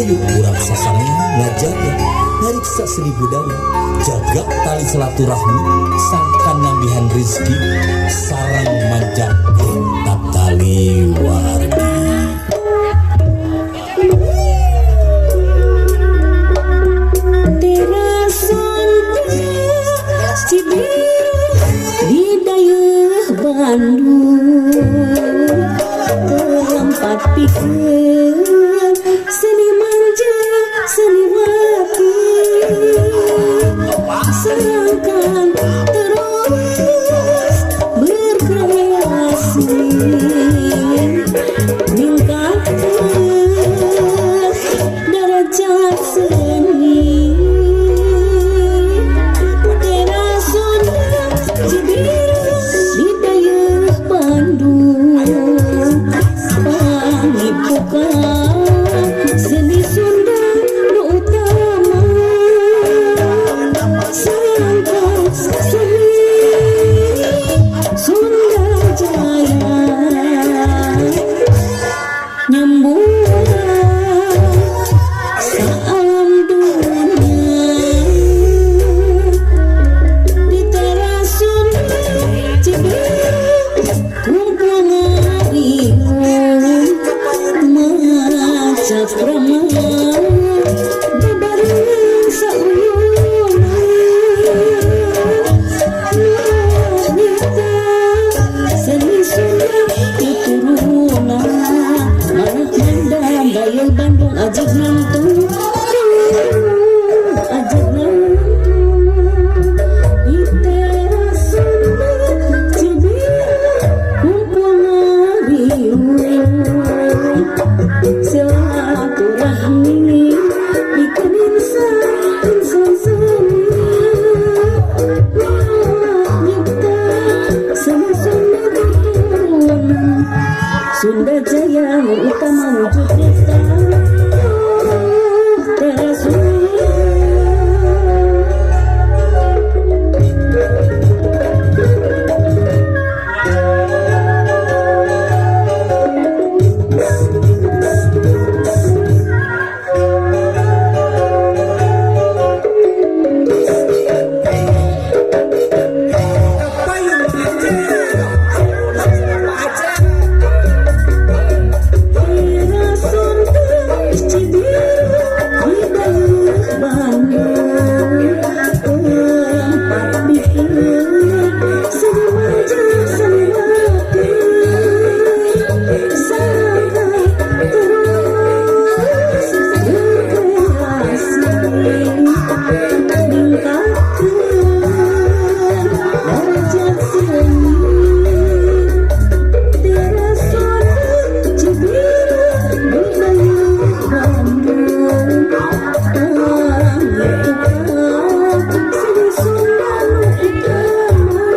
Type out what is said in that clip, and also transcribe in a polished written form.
Uyuk urang sasana ngajaga ngariksa seni budaya, jaga tali silaturahmi, sangkan nambihan rizki, sarang manjake tali wargi. Bandung tempat pikir seni manja seni wakil serangkan terus berkreasi meningkatkan derajat seni terasona Cibiru seni Sunda utama sangka seni Sunda Jaya nyambung salam dunia di terasun Cibiru kumpul ngariung macet ramah bebareng sauyuna wanita seni Sunda keturunan malah mandang gaya Bandung ajik ngantung